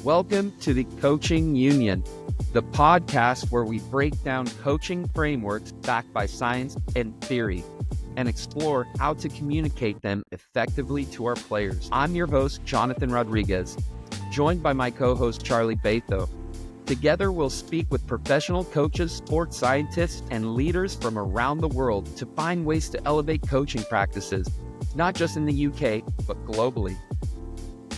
Welcome to the Coaching Union, the podcast where we break down coaching frameworks backed by science and theory and explore how to communicate them effectively to our players. I'm your host, Jonathan Rodriguez, joined by my co-host, Charlie Batho. Together, we'll speak with professional coaches, sports scientists, and leaders from around the world to find ways to elevate coaching practices, not just in the UK, but globally.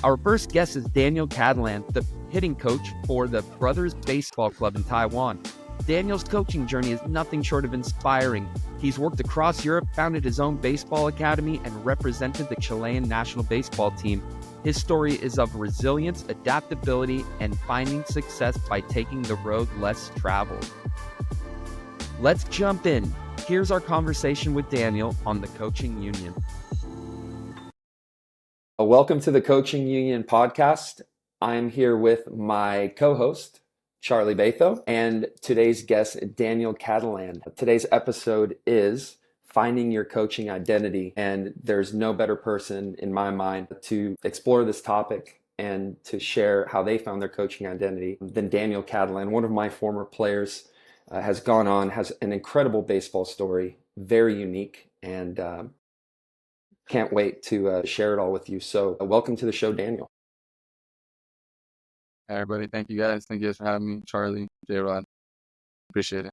Our first guest is Daniel Catalán, the hitting coach for the Brothers Baseball Club in Taiwan. Daniel's coaching journey is nothing short of inspiring. He's worked across Europe, founded his own baseball academy, and represented the Chilean national baseball team. His story is of resilience, adaptability, and finding success by taking the road less traveled. Let's jump in. Here's our conversation with Daniel on the Coaching Union. Welcome to the Coaching Union podcast. I'm here with my co-host, Charlie Batho, and today's guest, Daniel Catalán. Today's episode is finding your coaching identity, and there's no better person in my mind to explore this topic and to share how they found their coaching identity than Daniel Catalán. One of my former players has gone on, has an incredible baseball story, very unique, and can't wait to share it all with you. So welcome to the show, Daniel. Hey, everybody. Thank you guys. Thank you guys for having me, Charlie, J-Rod. Appreciate it.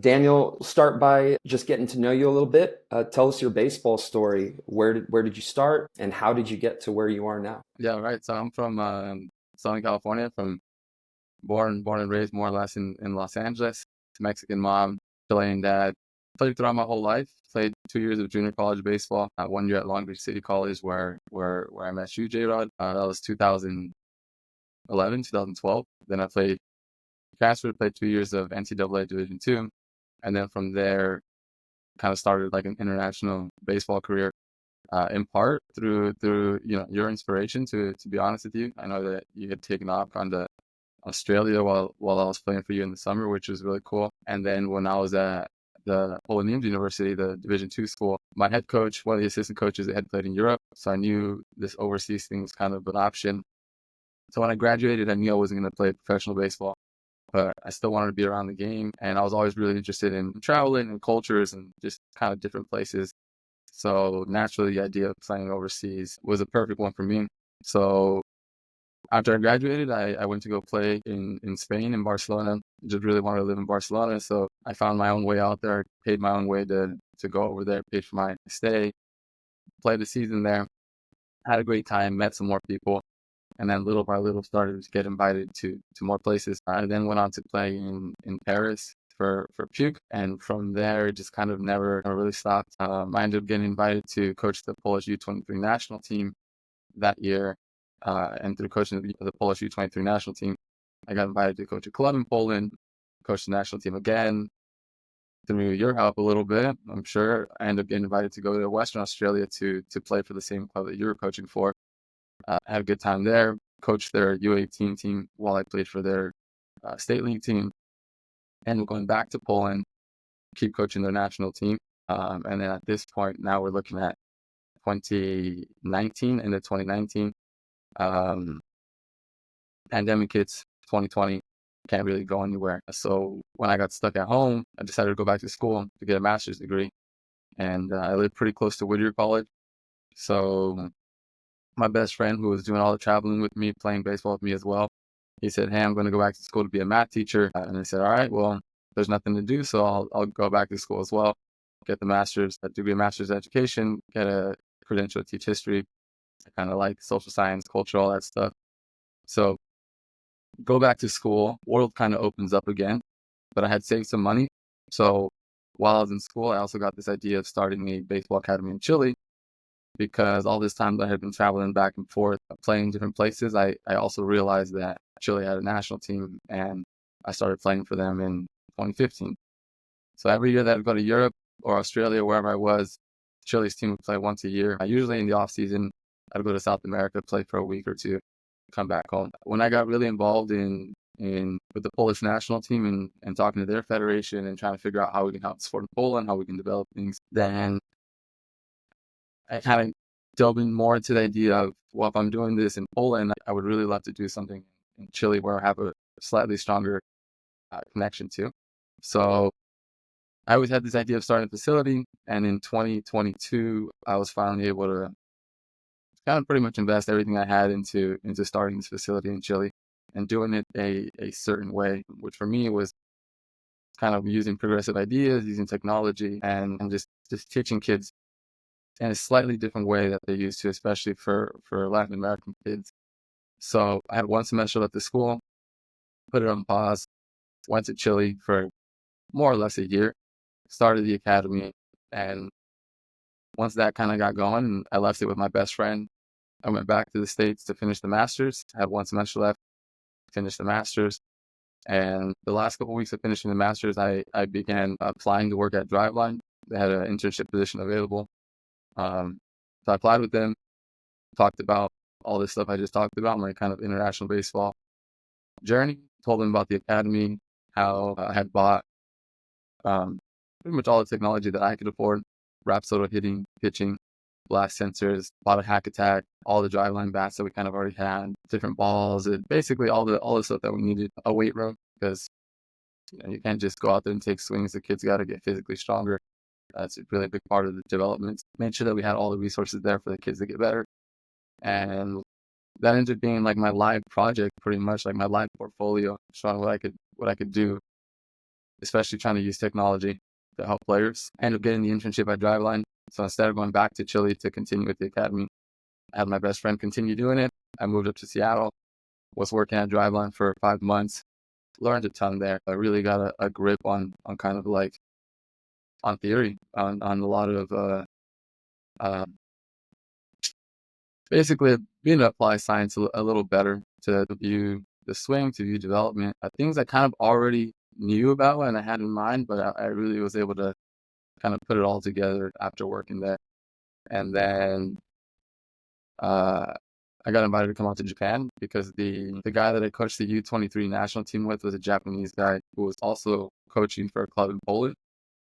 Daniel, start by just getting to know you a little bit. Tell us your baseball story. Where did you start, and how did you get to where you are now? Yeah, right. So I'm from Southern California, born and raised more or less in Los Angeles. Mexican mom, Chilean dad. Played throughout my whole life. Played 2 years of junior college baseball. 1 year at Long Beach City College, where I met you, J-Rod. That was 2011, 2012. Then I transferred, played 2 years of NCAA Division II, and then from there, kind of started like an international baseball career. In part through your inspiration. To be honest with you, I know that you had taken off gone to Australia while I was playing for you in the summer, which was really cool. And then when I was at the Poland University, the Division II school, my head coach, one of the assistant coaches, had played in Europe, so I knew this overseas thing was kind of an option. So when I graduated, I knew I wasn't going to play professional baseball, but I still wanted to be around the game, and I was always really interested in traveling and cultures and just kind of different places. So naturally, the idea of playing overseas was a perfect one for me. So after I graduated, I went to go play in Spain, in Barcelona. Just really wanted to live in Barcelona. So I found my own way out there, paid my own way to go over there, paid for my stay, played the season there, had a great time, met some more people. And then little by little started to get invited to more places. I then went on to play in Paris for Puke. And from there, it just kind of never really stopped. I ended up getting invited to coach the Polish U23 national team that year. And through coaching the Polish U23 national team, I got invited to coach a club in Poland, coach the national team again. Through your help a lited bit, I'm sure, I ended up getting invited to go to Western Australia to play for the same club that you were coaching for. Had a good time there, coached their U18 team while I played for their state league team. And going back to Poland, keep coaching their national team. And then at this point, now we're looking at 2019, into 2019. Pandemic hits 2020, can't really go anywhere. So when I got stuck at home, I decided to go back to school to get a master's degree. And I lived pretty close to Whittier College. So my best friend, who was doing all the traveling with me, playing baseball with me as well, he said, "Hey, I'm going to go back to school to be a math teacher." And I said, "All right, well, there's nothing to do, so I'll go back to school as well, get the master's, degree, master's education, get a credential to teach history. I kind of like social science, culture, all that stuff. So go back to school, world kind of opens up again, but I had saved some money. So while I was in school, I also got this idea of starting a baseball academy in Chile, because all this time that I had been traveling back and forth, playing different places, I also realized that Chile had a national team, and I started playing for them in 2015. So every year that I'd go to Europe or Australia, wherever I was, Chile's team would play once a year. Usually in the off season, I'd go to South America, play for a week or two, come back home. When I got really involved with the Polish national team and talking to their federation and trying to figure out how we can help support Poland, how we can develop things, then I kind of delving more into the idea of, well, if I'm doing this in Poland, I would really love to do something in Chile where I have a slightly stronger connection to. So I always had this idea of starting a facility, and in 2022, I was finally able to kind of pretty much invest everything I had into starting this facility in Chile and doing it a certain way, which for me was kind of using progressive ideas, using technology, and just teaching kids in a slightly different way that they used to, especially for Latin American kids. So I had one semester left at school, put it on pause, went to Chile for more or less a year, started the academy, and once that kind of got going, I left it with my best friend. I went back to the States to finish the master's. I had one semester left, finished the master's. And the last couple of weeks of finishing the master's, I began applying to work at Driveline. They had an internship position available. So I applied with them, talked about all this stuff I just talked about, my kind of international baseball journey, told them about the academy, how I had bought pretty much all the technology that I could afford, Rapsodo hitting, pitching, blast sensors, bought a hack attack, all the driveline bats that we kind of already had, different balls, and basically all the stuff that we needed, a weight room, because you can't just go out there and take swings. The kids got to get physically stronger. That's a really big part of the development. Made sure that we had all the resources there for the kids to get better. And that ended up being like my live project, pretty much like my live portfolio, showing what I could do, especially trying to use technology to help players. I ended up getting the internship at Driveline. So instead of going back to Chile to continue with the academy, I had my best friend continue doing it. I moved up to Seattle, was working at Driveline for 5 months, learned a ton there. I really got a grip on kind of like on theory, on a lot of basically being to apply science a little better to view the swing, to view development, things I kind of already knew about and I had in mind, but I really was able to kind of put it all together after working there. And then I got invited to come out to Japan because the guy that I coached the U23 national team with was a Japanese guy who was also coaching for a club in Poland.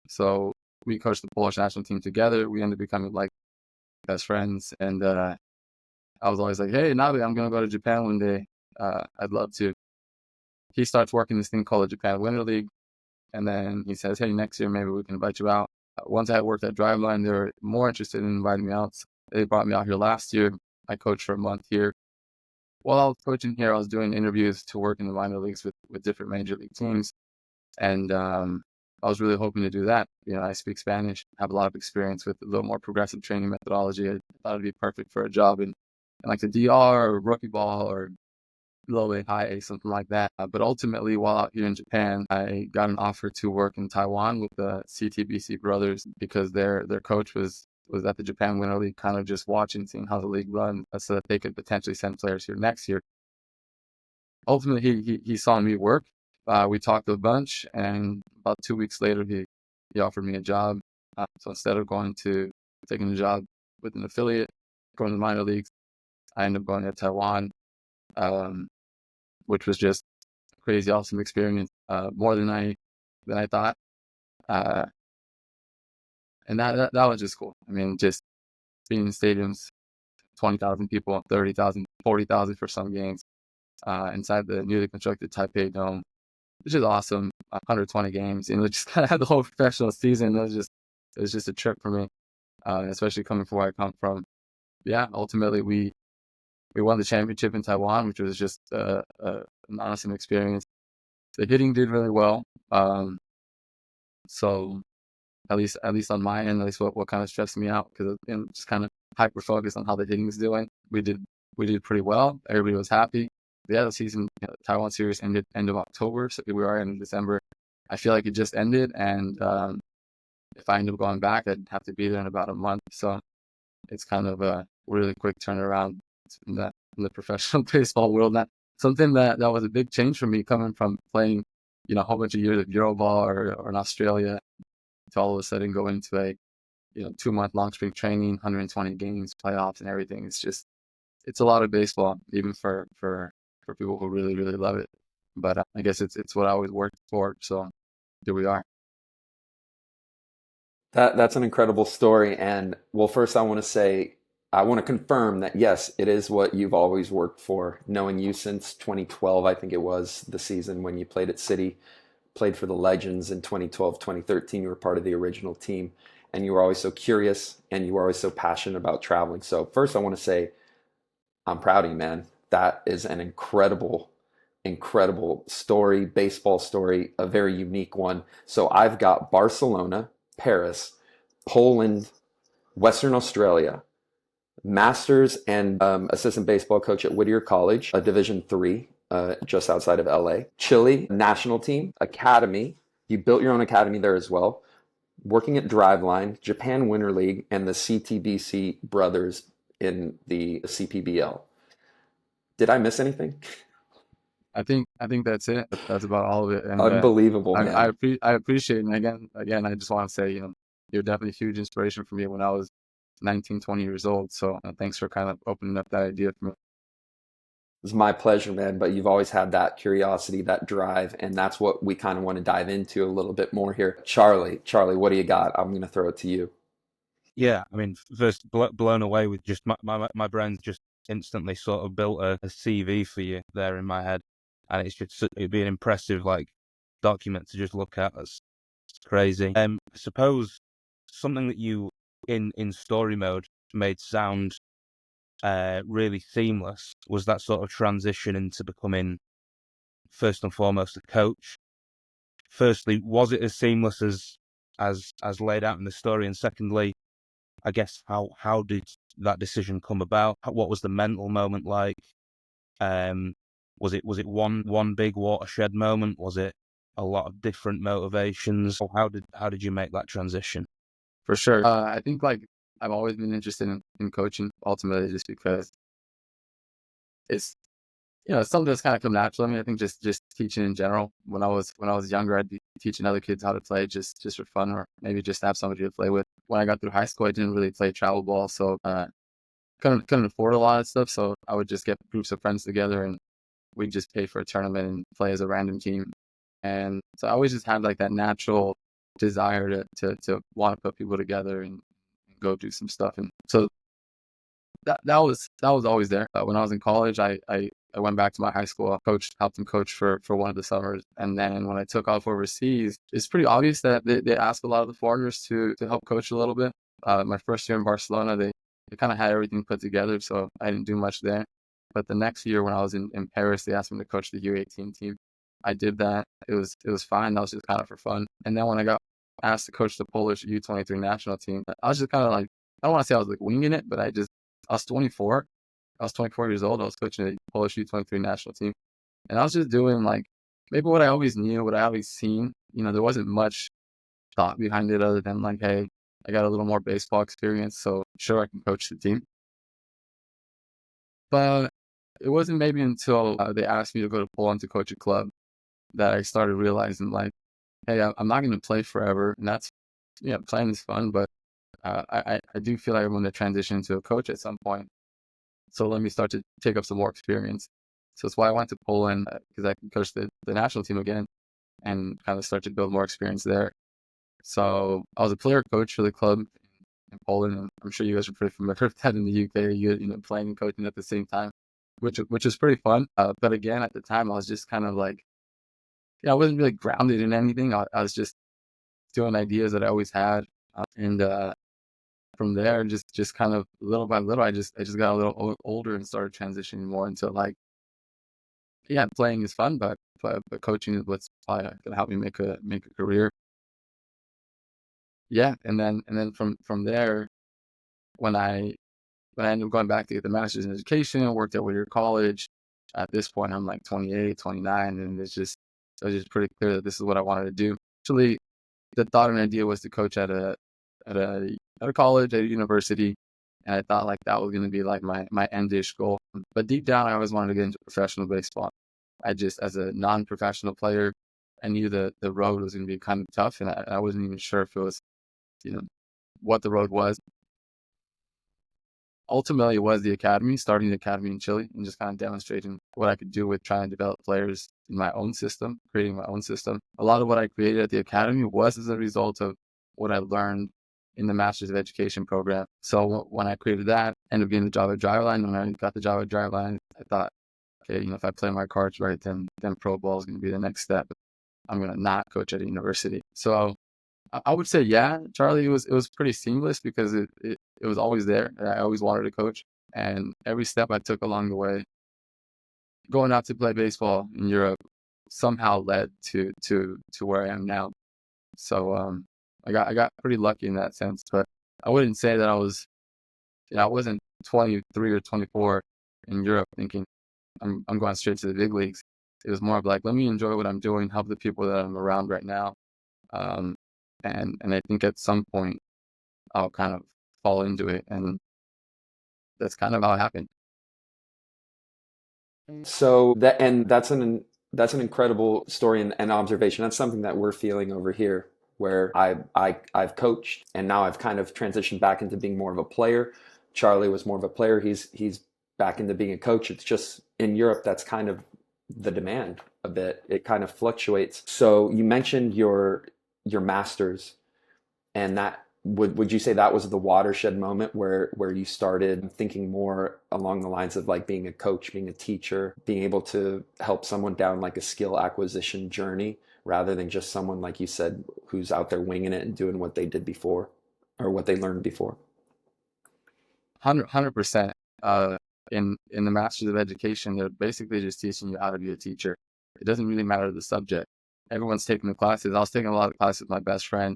So we coached the Polish national team together. We ended up becoming like best friends. And I was always like, hey, Nabe, I'm going to go to Japan one day. I'd love to. He starts working this thing called the Japan Winter League. And then he says, hey, next year, maybe we can invite you out. Once I had worked at Driveline, they were more interested in inviting me out. So they brought me out here last year. I coached for a month here. While I was coaching here, I was doing interviews to work in the minor leagues with different major league teams. And I was really hoping to do that. I speak Spanish, have a lot of experience with a little more progressive training methodology. I thought it'd be perfect for a job in like the DR or rookie ball or low A, high A, something like that. But ultimately, while out here in Japan, I got an offer to work in Taiwan with the CTBC brothers because their coach was at the Japan Winter League, kind of just watching, seeing how the league runs, so that they could potentially send players here next year. Ultimately, he saw me work. We talked a bunch, and about 2 weeks later, he offered me a job. So instead of taking a job with an affiliate, going to the minor leagues, I ended up going to Taiwan, which was just a crazy, awesome experience, more than I thought. And that was just cool. I mean, just being in stadiums, 20,000 people, 30,000, 40,000 for some games, inside the newly constructed Taipei Dome, which is awesome. 120 games, just kind of had the whole professional season. It was just a trip for me, especially coming from where I come from. Yeah, ultimately we won the championship in Taiwan, which was just an awesome experience. The hitting did really well. So at least on my end, at least what kind of stressed me out, because just kind of hyper focused on how the hitting is doing. We did pretty well. Everybody was happy. The season, Taiwan series ended end of October, so we are in December. I feel like it just ended, and if I end up going back, I'd have to be there in about a month. So it's kind of a really quick turnaround in the professional baseball world. That something that was a big change for me, coming from playing, a whole bunch of years of Euroball or in Australia, to all of a sudden go into a 2-month long spring training, 120 games, playoffs, and everything. It's a lot of baseball, even for people who really, really love it. But I guess it's what I always worked for. So here we are. That's an incredible story. And well, first I want to say I want to confirm that, yes, it is what you've always worked for. Knowing you since 2012, I think it was the season when you played at City, played for the Legends in 2012, 2013. You were part of the original team, and you were always so curious and you were always so passionate about traveling. So first, I want to say I'm proud of you, man. That is an incredible story, baseball story, a very unique one. So I've got Barcelona, Paris, Poland, Western Australia, Masters and assistant baseball coach at Whittier College, a Division III, just outside of LA. Chile, national team, academy. You built your own academy there as well. Working at Driveline, Japan Winter League, and the CTBC brothers in the CPBL. Did I miss anything? I think that's it. That's about all of it. And Unbelievable, man. I appreciate it. And again, I just want to say, you're definitely a huge inspiration for me when I was 19, 20 years old. So thanks for kind of opening up that idea for me. It's my pleasure, man. But you've always had that curiosity, that drive, and that's what we kind of want to dive into a little bit more here. Charlie, what do you got? I'm going to throw it to you. Yeah, I mean, first blown away with just my brain's just instantly sort of built a CV for you there in my head, and it'd be an impressive document to just look at. That's crazy. I suppose something that you in story mode made sound really seamless was that sort of transition into becoming first and foremost a coach. Firstly, was it as seamless as laid out in the story? And secondly, I guess how did that decision come about? What was the mental moment like? Was it one big watershed moment? Was it a lot of different motivations? Or how did you make that transition? For sure. I think I've always been interested in coaching ultimately just because it's something that's kind of come natural. I mean, I think just teaching in general. When I was younger, I'd be teaching other kids how to play just for fun, or maybe just have somebody to play with. When I got through high school, I didn't really play travel ball, so couldn't afford a lot of stuff. So I would just get groups of friends together and we'd just pay for a tournament and play as a random team. And so I always just had that natural desire to want to put people together and go do some stuff. And so that was always there. When I was in college, I went back to my high school, helped them coach for one of the summers. And then when I took off overseas, it's pretty obvious that they asked a lot of the foreigners to help coach a little bit. My first year in Barcelona, they kind of had everything put together, so I didn't do much there. But the next year when I was in Paris, they asked me to coach the U18 team. I did that. It was fine. That was just kind of for fun. And then when I got asked to coach the Polish U23 national team, I was just kind of I don't want to say I was winging it, but I was 24. I was 24 years old. I was coaching the Polish U23 national team. And I was just doing maybe what I always knew, what I always seen. There wasn't much thought behind it other than hey, I got a little more baseball experience, so sure I can coach the team. But it wasn't maybe until they asked me to go to Poland to coach a club that I started realizing hey, I'm not going to play forever. And that's, playing is fun, but I do feel like I'm going to transition into a coach at some point. So let me start to take up some more experience. So that's why I went to Poland, because I can coach the national team again and kind of start to build more experience there. So I was a player coach for the club in Poland, and I'm sure you guys are pretty familiar with that in the UK. You playing and coaching at the same time, which is pretty fun. But again, at the time, I was just kind of I wasn't really grounded in anything. I was just doing ideas that I always had, and from there, just kind of little by little, I just got a little older and started transitioning more into playing is fun, but coaching is what's probably gonna help me make a career. Yeah, and then from there, when I ended up going back to get the master's in education, I worked at Whittier College. At this point, I'm 28, 29, and it was just pretty clear that this is what I wanted to do. Actually, the thought and idea was to coach at a college, at a university, and I thought that was going to be my end-ish goal. But deep down, I always wanted to get into professional baseball. I just, as a non-professional player, I knew the road was going to be kind of tough, and I wasn't even sure if it was, what the road was. Ultimately, it was the academy, starting the academy in Chile, and just kind of demonstrating what I could do with trying to develop players in my own system, creating my own system. A lot of what I created at the academy was as a result of what I learned in the Master's of Education program. So when I created that, ended up getting the job at Driveline. When I got the job at Driveline, I thought, okay, if I play my cards right, then pro ball is going to be the next step. I'm going to not coach at a university. So I would say, yeah, Charlie, it was pretty seamless because it was always there. I always wanted to coach. And every step I took along the way, going out to play baseball in Europe somehow led to where I am now. So I got pretty lucky in that sense. But I wouldn't say that I wasn't 23 or 24 in Europe thinking I'm going straight to the big leagues. It was more of like, let me enjoy what I'm doing, help the people that I'm around right now. And I think at some point I'll kind of fall into it, and that's kind of how it happened. So that's an incredible story and observation. That's something that we're feeling over here, where I've coached and now I've kind of transitioned back into being more of a player. Charlie was more of a player. He's back into being a coach. It's just in Europe that's kind of the demand a bit. It kind of fluctuates. So you mentioned your masters, and that would you say that was the watershed moment where you started thinking more along the lines of like being a coach, being a teacher, being able to help someone down like a skill acquisition journey rather than just someone, like you said, who's out there winging it and doing what they did before or what they learned before? 100%. In the Masters of Education, they're basically just teaching you how to be a teacher. It doesn't really matter the subject. Everyone's taking the classes. I was taking a lot of classes with my best friend,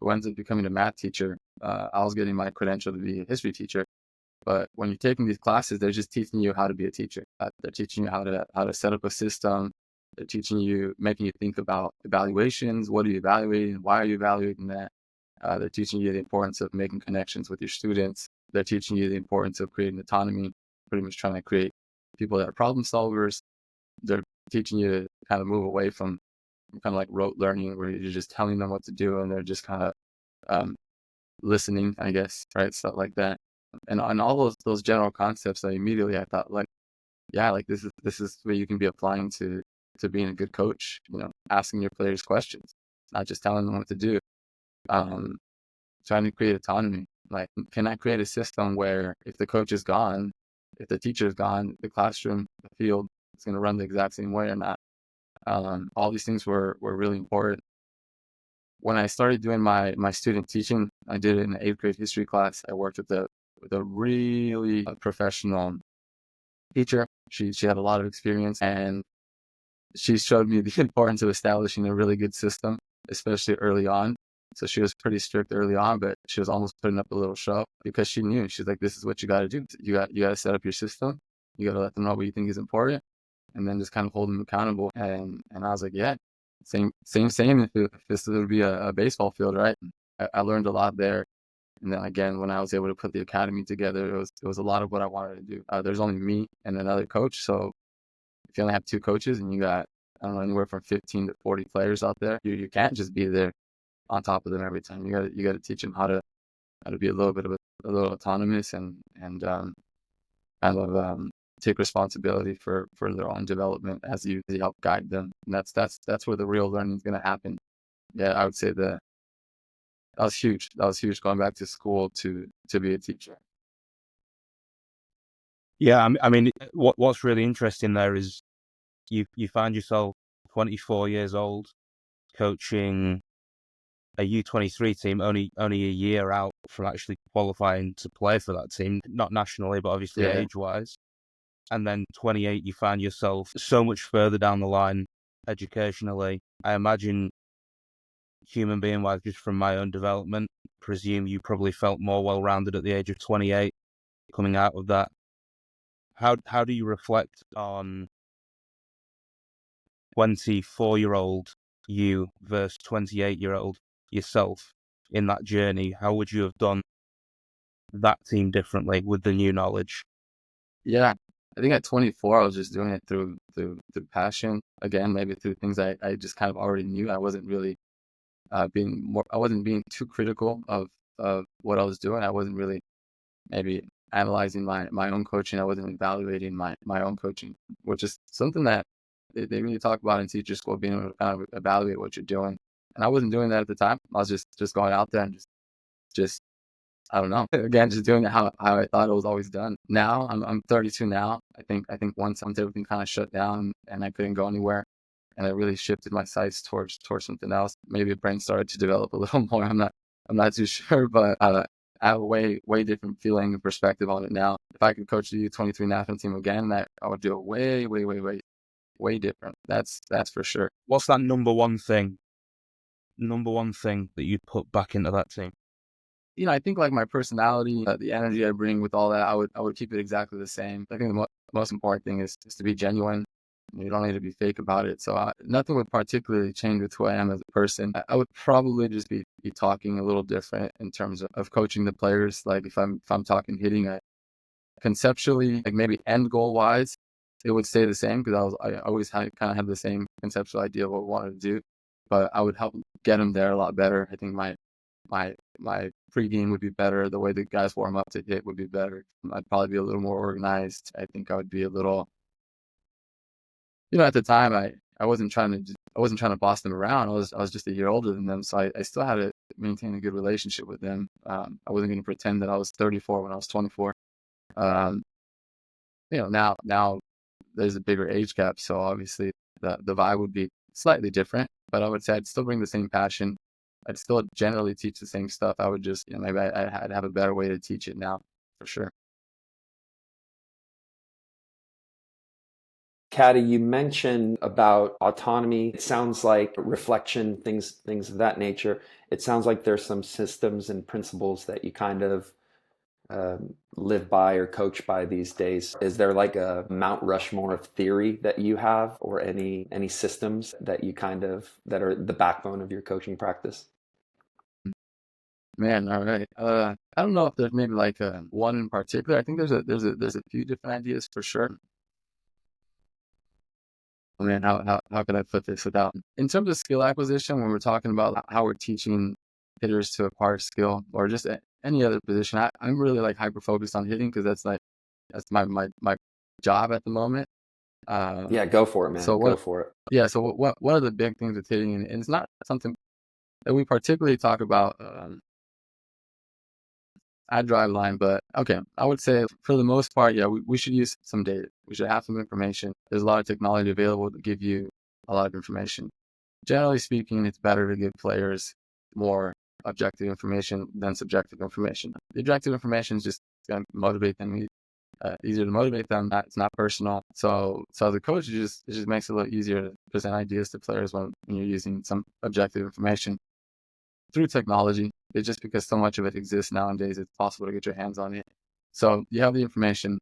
who ends up becoming a math teacher. I was getting my credential to be a history teacher. But when you're taking these classes, they're just teaching you how to be a teacher. They're teaching you how to set up a system. They're teaching you, making you think about evaluations. What are you evaluating? Why are you evaluating that? They're teaching you the importance of making connections with your students. They're teaching you the importance of creating autonomy, pretty much trying to create people that are problem solvers. They're teaching you to kind of move away from kind of like rote learning where you're just telling them what to do and they're just kind of listening, I guess, right? Stuff like that. And on all those general concepts, immediately I thought like, yeah, like this is where you can be applying to being a good coach, asking your players questions, not just telling them what to do. Trying to create autonomy. Like, can I create a system where if the coach is gone, if the teacher is gone, the classroom, the field is going to run the exact same way or not? All these things were really important. When I started doing my student teaching, I did it in the 8th grade history class. I worked with a really professional teacher. She had a lot of experience, and she showed me the importance of establishing a really good system, especially early on. So she was pretty strict early on, but she was almost putting up a little show because she knew. She's like, this is what you got to do. You got to set up your system. You got to let them know what you think is important, and then just kind of hold them accountable. And I was like, yeah, same. If this would be a baseball field, right? I learned a lot there. And then again, when I was able to put the academy together, it was a lot of what I wanted to do. There's only me and another coach. So if you only have 2 coaches and you got, I don't know, anywhere from 15 to 40 players out there, you can't just be there on top of them every time. You got to teach them how to be a little bit of a little autonomous and kind of take responsibility for their own development as you help guide them. And that's where the real learning is going to happen. Yeah, I would say that was huge. That was huge going back to school to be a teacher. Yeah, I mean, what's really interesting there is you find yourself 24 years old coaching a U23 team, only a year out from actually qualifying to play for that team, not nationally, but obviously age-wise. And then 28, you find yourself so much further down the line educationally. I imagine, human being-wise, just from my own development, presume you probably felt more well-rounded at the age of 28 coming out of that. How do you reflect on 24-year-old you versus 28-year-old yourself in that journey? How would you have done that team differently with the new knowledge? Yeah, I think at 24, I was just doing it through passion. Again, maybe through things I just kind of already knew. I wasn't really I wasn't being too critical of what I was doing. I wasn't really maybe analyzing my own coaching. I wasn't evaluating my own coaching, which is something that they really talk about in teacher school, being able to kind of evaluate what you're doing. And I wasn't doing that at the time. I was just going out there and just I don't know. Again, just doing it how I thought it was always done. Now I'm 32 now. I think once everything kind of shut down and I couldn't go anywhere, and I really shifted my sights towards something else. Maybe a brain started to develop a little more. I'm not too sure, but I have a way different feeling and perspective on it now. If I could coach the U23 national team again, I would do it way different. That's for sure. What's that number one thing that you'd put back into that team? I think like my personality, the energy I bring with all that, I would keep it exactly the same. I think the most important thing is to be genuine. You don't need to be fake about it. So nothing would particularly change with who I am as a person. I would probably just be talking a little different in terms of coaching the players. Like if I'm talking hitting, conceptually, like maybe end goal wise, it would stay the same because I always kind of have the same conceptual idea of what we wanted to do. But I would help get them there a lot better. I think my pregame would be better. The way the guys warm up to hit would be better. I'd probably be a little more organized. I think I would be a little, at the time I wasn't trying to boss them around. I was just a year older than them, so I still had to maintain a good relationship with them. I wasn't going to pretend that I was 34 when I was 24. Now there's a bigger age gap, so obviously the vibe would be slightly different. But I would say I'd still bring the same passion. I'd still generally teach the same stuff. I would just, maybe I'd have a better way to teach it now, for sure. Caddy, you mentioned about autonomy. It sounds like reflection, things of that nature. It sounds like there's some systems and principles that you kind of live by or coach by these days. Is there like a Mount Rushmore of theory that you have, or any systems that you that are the backbone of your coaching practice? Man, all right. I don't know if there's maybe like one in particular. I think there's a few different ideas for sure. Oh, man, how could I put this without, in terms of skill acquisition, when we're talking about how we're teaching hitters to acquire skill or just any other position, I'm really like hyper focused on hitting because that's my job at the moment. Yeah, go for it, man. So go for it. Yeah. So one of the big things with hitting, and it's not something that we particularly talk about at Driveline, but okay, I would say for the most part, yeah, we should use some data. We should have some information. There's a lot of technology available to give you a lot of information. Generally speaking, it's better to give players more objective information than subjective information. The objective information is just going to motivate them, easier to motivate them. It's not personal. So as a coach, it just makes it a little easier to present ideas to players when you're using some objective information through technology. It's just because so much of it exists nowadays, it's possible to get your hands on it. So you have the information,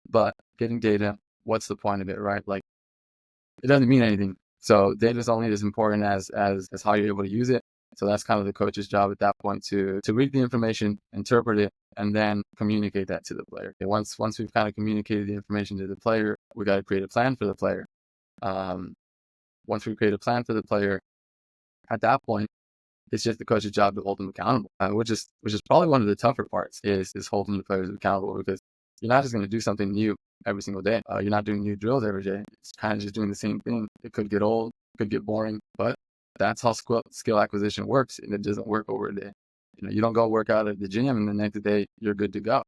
but getting data, what's the point of it, right? Like, it doesn't mean anything. So data is only as important as how you're able to use it. So that's kind of the coach's job at that point, to read the information, interpret it, and then communicate that to the player. Okay, once we've kind of communicated the information to the player, we got to create a plan for the player. Once we create a plan for the player, at that point, it's just the coach's job to hold them accountable, which is probably one of the tougher parts, is holding the players accountable, because you're not just going to do something new every single day. You're not doing new drills every day. It's kind of just doing the same thing. It could get old, could get boring, but that's how skill acquisition works, and it doesn't work over a day. You don't go work out at the gym and the next day you're good to go.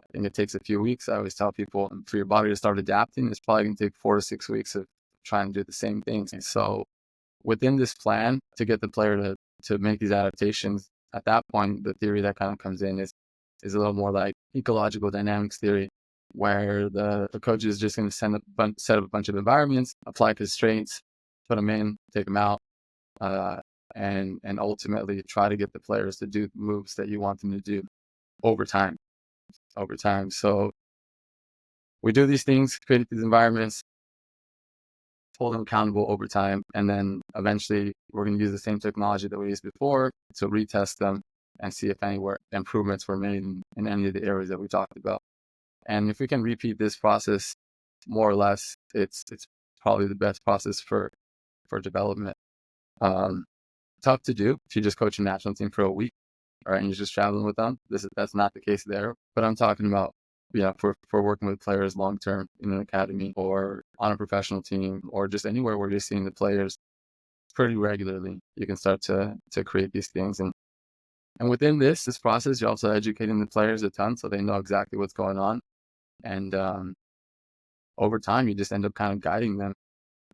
I think it takes a few weeks. I always tell people, for your body to start adapting, it's probably going to take 4 to 6 weeks of trying to do the same things. And so within this plan, to get the player to make these adaptations, at that point, the theory that kind of comes in is a little more like ecological dynamics theory, where the coach is just going to set up a bunch of environments, apply constraints, put them in, take them out, and ultimately try to get the players to do moves that you want them to do over time. So we do these things, create these environments, hold them accountable over time, and then eventually we're going to use the same technology that we used before to retest them and see if any improvements were made in any of the areas that we talked about. And if we can repeat this process more or less, it's probably the best process for development. Tough to do if you just coach a national team for a week, right, and you're just traveling with them. That's not the case there. But I'm talking about, for working with players long term in an academy or on a professional team or just anywhere where you're seeing the players pretty regularly, you can start to create these things. And And within this process, you're also educating the players a ton, so they know exactly what's going on. And over time, you just end up kind of guiding them,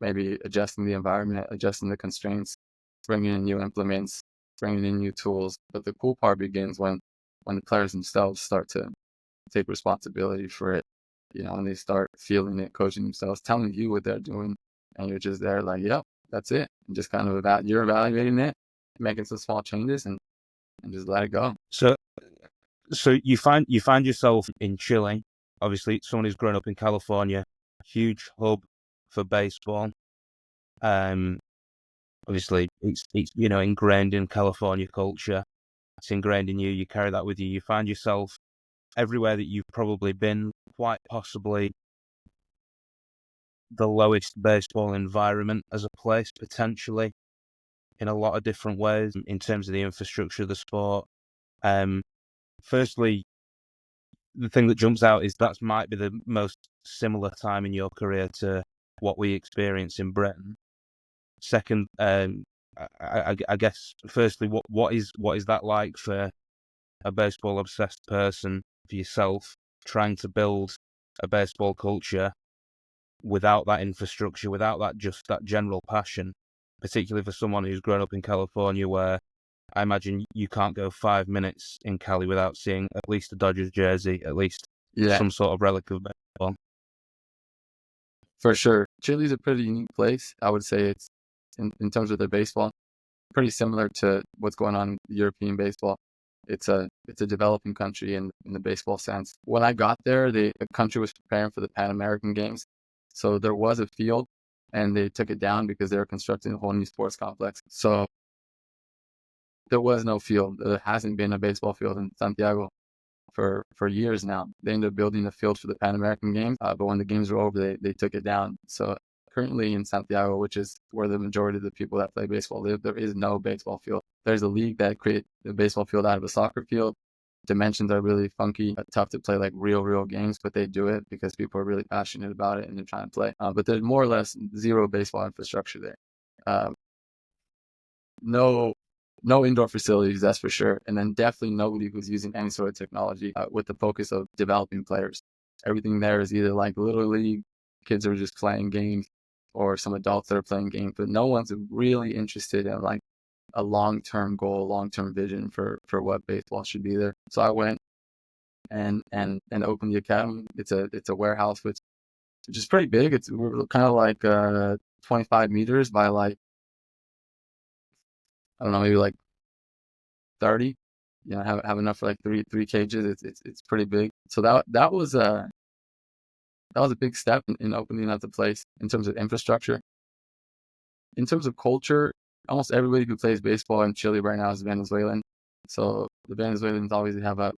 maybe adjusting the environment, adjusting the constraints, bringing in new implements, bringing in new tools. But the cool part begins when the players themselves start to take responsibility for it, and they start feeling it, coaching themselves, telling you what they're doing, and you're just there like, yep, that's it. And just kind of you're evaluating it, making some small changes, and just let it go. So you find yourself in Chile. Obviously, someone who's grown up in California, huge hub for baseball. Obviously, it's ingrained in California culture. It's ingrained in you. You carry that with you. You find yourself everywhere that you've probably been, quite possibly the lowest baseball environment as a place, potentially, in a lot of different ways, in terms of the infrastructure of the sport. Firstly, the thing that jumps out is that might be the most similar time in your career to what we experience in Britain. Second, I guess, firstly, what is that like for a baseball obsessed person, for yourself, trying to build a baseball culture without that infrastructure, without that general passion, particularly for someone who's grown up in California, where I imagine you can't go 5 minutes in Cali without seeing at least a Dodgers jersey, at least some sort of relic of baseball. For sure. Chile's a pretty unique place. I would say it's, in terms of their baseball, pretty similar to what's going on in European baseball. It's a developing country in the baseball sense. When I got there, the country was preparing for the Pan American Games. So there was a field, and they took it down because they were constructing a whole new sports complex. So there was no field. There hasn't been a baseball field in Santiago for years now. They ended up building a field for the Pan American Games, but when the games were over, they took it down. So currently in Santiago, which is where the majority of the people that play baseball live, there is no baseball field. There's a league that created the baseball field out of a soccer field. Dimensions are really funky, tough to play like real games, but they do it because people are really passionate about it and they're trying to play. But there's more or less zero baseball infrastructure there. No indoor facilities, that's for sure. And then definitely nobody who's using any sort of technology with the focus of developing players. Everything there is either like Little League, kids are just playing games, or some adults that are playing games, but no one's really interested in like a long-term goal, long-term vision for what baseball should be there. So I went and opened the academy. It's a warehouse which is pretty big. We're kind of like 25 meters by like, I don't know, maybe like 30. Have enough for like three cages. It's pretty big. So that was a big step in opening up the place in terms of infrastructure. In terms of culture, almost everybody who plays baseball in Chile right now is Venezuelan. So the Venezuelans always have a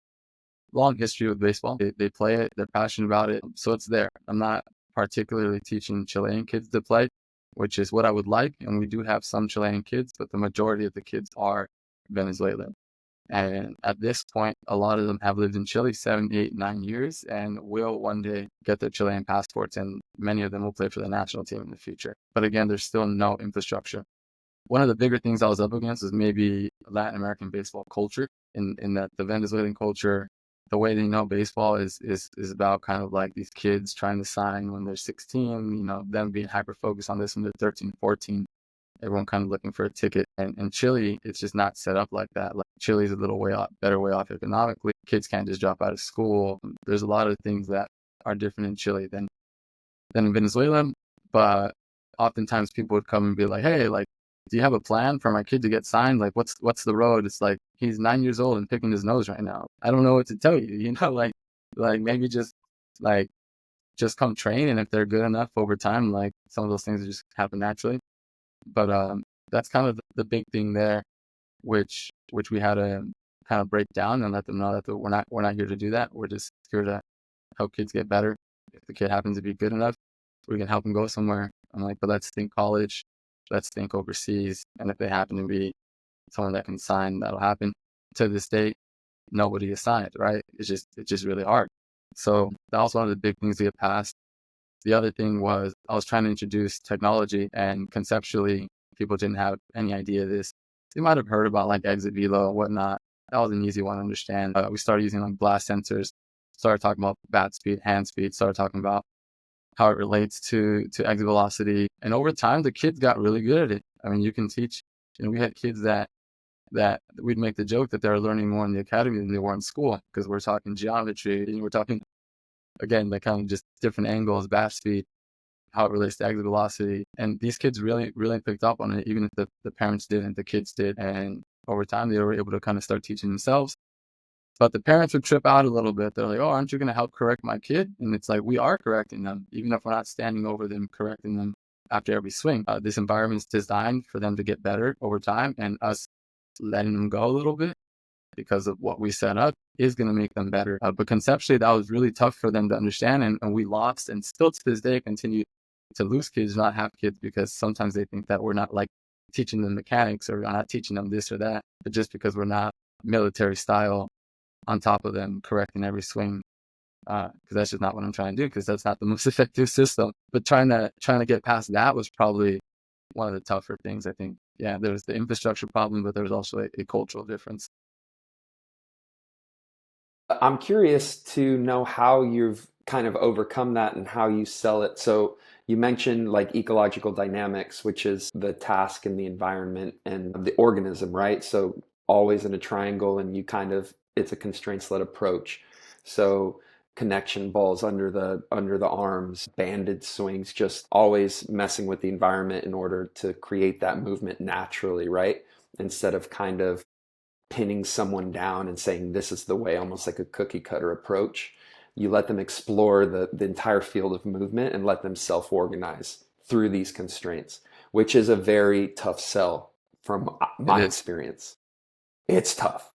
long history with baseball. They play it. They're passionate about it. So it's there. I'm not particularly teaching Chilean kids to play, which is what I would like. And we do have some Chilean kids, but the majority of the kids are Venezuelan. And at this point, a lot of them have lived in Chile 7, 8, 9 years and will one day get their Chilean passports. And many of them will play for the national team in the future. But again, there's still no infrastructure. One of the bigger things I was up against was maybe Latin American baseball culture, in that the Venezuelan culture, the way they know baseball is about kind of like these kids trying to sign when they're 16, them being hyper focused on this when they're 13, 14. Everyone kind of looking for a ticket. And Chile, it's just not set up like that. Like Chile's a little better way off economically. Kids can't just drop out of school. There's a lot of things that are different in Chile than in Venezuela. But oftentimes people would come and be like, hey, like, do you have a plan for my kid to get signed? Like, what's the road? It's like, he's 9 years old and picking his nose right now. I don't know what to tell you, like maybe just come train. And if they're good enough over time, like some of those things just happen naturally. But that's kind of the big thing there, which we had to kind of break down and let them know that we're not here to do that. We're just here to help kids get better. If the kid happens to be good enough, we can help them go somewhere. I'm like, but let's think college, let's think overseas, and if they happen to be someone that can sign, that'll happen. To this day, nobody is signed, right? It's just really hard. So that was one of the big things we had passed. The other thing was I was trying to introduce technology, and conceptually, people didn't have any idea of this. They might have heard about like exit velo and whatnot, That was an easy one to understand. We started using like blast sensors, started talking about bat speed, hand speed, started talking about how it relates to exit velocity. And over time, the kids got really good at it. I mean, you can teach, we had kids that we'd make the joke that they're learning more in the academy than they were in school, because we're talking geometry and we're talking, again, like kind of just different angles, bat speed, how it relates to exit velocity. And these kids really, really picked up on it, even if the parents didn't, the kids did. And over time, they were able to kind of start teaching themselves. But the parents would trip out a little bit. They're like, oh, aren't you going to help correct my kid? And it's like, we are correcting them, even if we're not standing over them, correcting them after every swing. This environment is designed for them to get better over time, and us letting them go a little bit because of what we set up is going to make them better. But conceptually, that was really tough for them to understand. And we lost, and still to this day, continue to lose kids, not have kids, because sometimes they think that we're not like teaching them mechanics, or we're not teaching them this or that, but just because we're not military style on top of them correcting every swing, because that's just not what I'm trying to do, because that's not the most effective system. But trying to get past that was probably one of the tougher things, I think. Yeah, there was the infrastructure problem, but there was also a cultural difference. I'm curious to know how you've kind of overcome that and how you sell it. So you mentioned like ecological dynamics, which is the task and the environment and the organism, right? So always in a triangle, and it's a constraints-led approach. So connection balls under the arms, banded swings, just always messing with the environment in order to create that movement naturally, right? Instead of kind of pinning someone down and saying this is the way, almost like a cookie cutter approach. You let them explore the entire field of movement and let them self-organize through these constraints, which is a very tough sell from my experience. It's tough.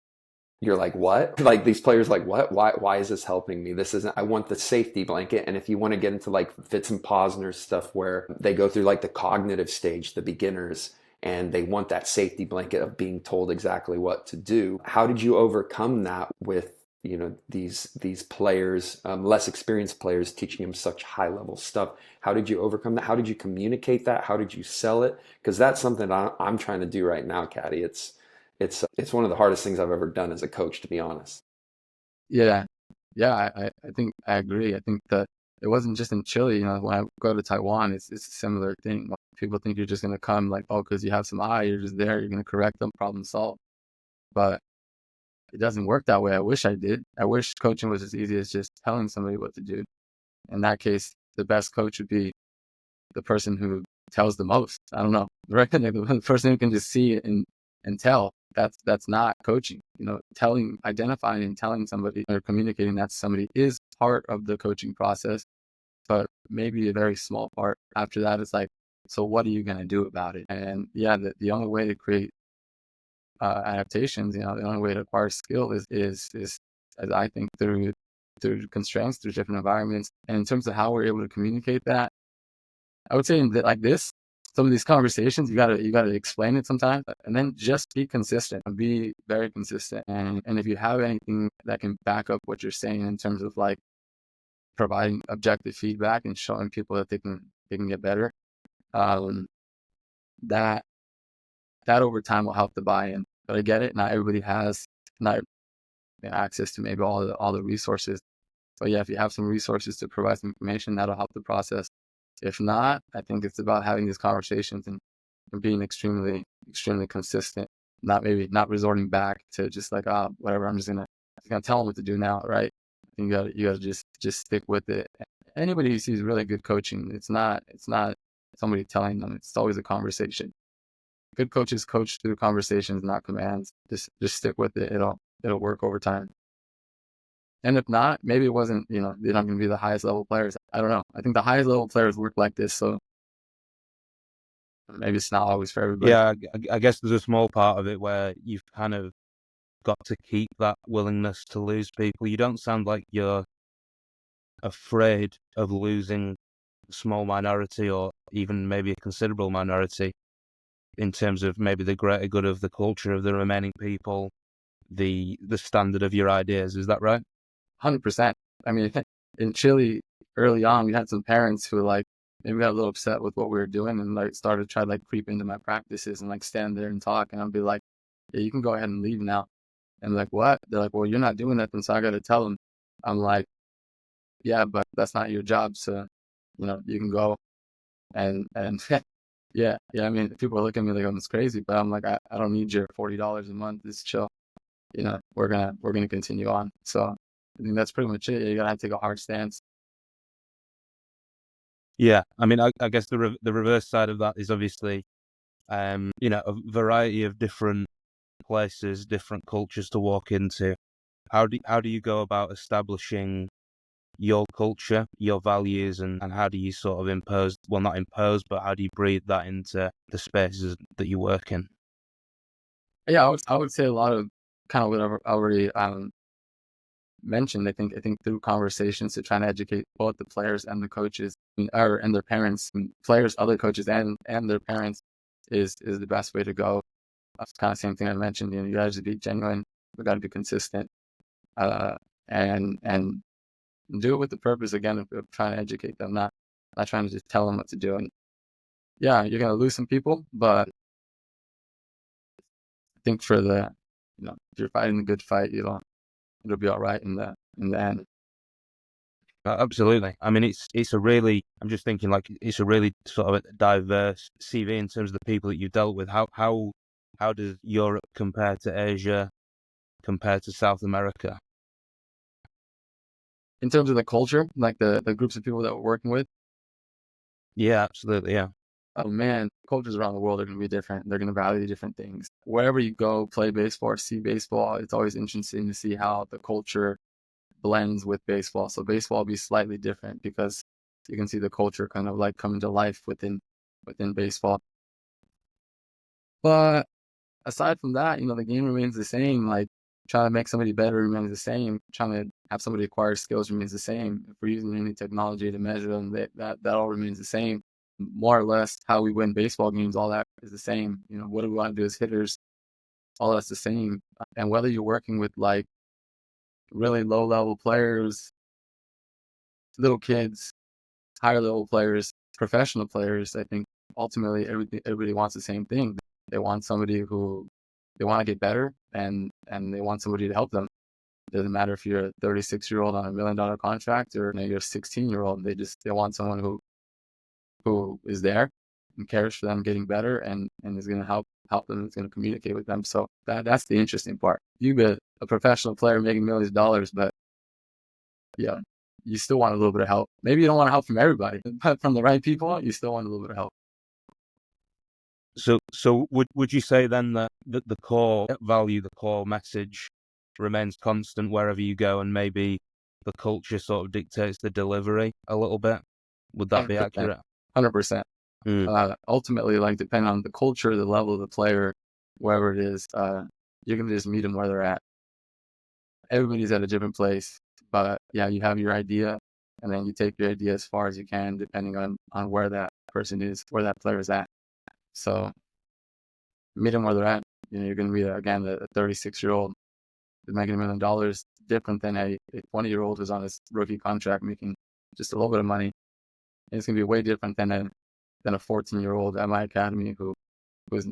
You're like, what? Like these players like, what? Why is this helping me? This isn't, I want the safety blanket. And if you want to get into like Fitz and Posner's stuff where they go through like the cognitive stage, the beginners, and they want that safety blanket of being told exactly what to do. How did you overcome that with, these players, less experienced players, teaching them such high level stuff? How did you overcome that? How did you communicate that? How did you sell it? Because that's something I'm trying to do right now, Caddy. It's one of the hardest things I've ever done as a coach, to be honest. Yeah. I think I agree. I think that it wasn't just in Chile. When I go to Taiwan, it's a similar thing. People think you're just going to come like, oh, because you have some eye, you're just there, you're going to correct them, problem solved. But it doesn't work that way. I wish I did. I wish coaching was as easy as just telling somebody what to do. In that case, the best coach would be the person who tells the most. I don't know. Right? The person who can just see it and tell. That's not coaching. Identifying and telling somebody or communicating that to somebody is part of the coaching process, but maybe a very small part. After that, it's like, so what are you going to do about it? And yeah, the only way to create adaptations, the only way to acquire skill is as I think through constraints, through different environments. And in terms of how we're able to communicate that, I would say that like this, some of these conversations, you gotta explain it sometimes, and then just be consistent and be very consistent. And if you have anything that can back up what you're saying in terms of like providing objective feedback and showing people that they can get better, that over time will help the buy-in. But I get it. Not everybody has access to maybe all the resources. But yeah, if you have some resources to provide some information, that'll help the process. If not, I think it's about having these conversations and being extremely, extremely consistent. Not resorting back to just like, whatever, I'm just gonna tell them what to do now, right? You gotta just stick with it. Anybody who sees really good coaching, it's not somebody telling them. It's always a conversation. Good coaches coach through conversations, not commands. Just stick with it. It'll work over time. And if not, maybe it wasn't, they're not going to be the highest level players. I don't know. I think the highest level players work like this. So maybe it's not always for everybody. Yeah, I guess there's a small part of it where you've kind of got to keep that willingness to lose people. You don't sound like you're afraid of losing a small minority or even maybe a considerable minority in terms of maybe the greater good of the culture of the remaining people, the standard of your ideas. Is that right? 100%. I mean, in Chile, early on, we had some parents who maybe got a little upset with what we were doing and started to try to creep into my practices and stand there and talk. And I'd be like, yeah, you can go ahead and leave now. And like, what? They're like, well, you're not doing nothing, so I got to tell them. I'm like, yeah, but that's not your job. So, you can go and yeah. I mean, people are looking at me like I'm crazy, but I'm like, I don't need your $40 a month. Just chill. We're gonna continue on. So I think that's pretty much it. You gotta have to take a hard stance. Yeah, I mean, I guess the reverse side of that is obviously, a variety of different places, different cultures to walk into. How do you go about establishing your culture, your values, and how do you sort of not impose, but how do you breathe that into the spaces that you work in? Yeah, I would say a lot of kind of what I've already mentioned. I think through conversations to try and educate both the players and the coaches, and their parents, players, other coaches, and their parents is the best way to go. That's kind of the same thing I mentioned. You got to be genuine. We got to be consistent, and do it with the purpose again of trying to educate them, not trying to just tell them what to do. And yeah, you're gonna lose some people, but I think for if you're fighting a good fight, it'll be all right in the end. Absolutely. I mean, it's a really. I'm just thinking like it's a really sort of a diverse CV in terms of the people that you've dealt with. How does Europe compare to Asia, compare to South America? In terms of the culture, like the groups of people that we're working with, Yeah, absolutely. Yeah. oh man, cultures around the world are going to be different. They're going to value different things. Wherever you go, play baseball or see baseball, it's always interesting to see how the culture blends with baseball. So baseball will be slightly different because you can see the culture kind of like coming to life within baseball. But aside from that, the game remains the same. Like trying to make somebody better remains the same. Trying to have somebody acquire skills remains the same. If we're using any technology to measure them, that all remains the same. More or less, how we win baseball games, all that is the same. What do we want to do as hitters? All that's the same. And whether you're working with like really low level players, little kids, higher level players, professional players, I think ultimately everybody wants the same thing. They want somebody who they want to get better, and they want somebody to help them. It doesn't matter if you're a 36-year-old on $1 million contract or you're a 16-year-old. They want someone who is there and cares for them getting better and is going to help them. Is going to communicate with them. So that's the interesting part. You be a professional player making millions of dollars, but yeah, you still want a little bit of help. Maybe you don't want help from everybody, but from the right people, you still want a little bit of help. So would you say then that the core value, the core message remains constant wherever you go, and maybe the culture sort of dictates the delivery a little bit? Would that be 100%. accurate? 100%. Ultimately, like depending on the culture, the level of the player, wherever it is, you're gonna just meet them where they're at. Everybody's at a different place, but yeah, you have your idea, and then you take your idea as far as you can, depending on where that person is, where that player is at. So meet them where they're at. You're gonna be again a 36-year-old who's making $1 million, different than a 20-year-old who's on his rookie contract making just a little bit of money. And it's gonna be way different than a 14-year-old at my academy who's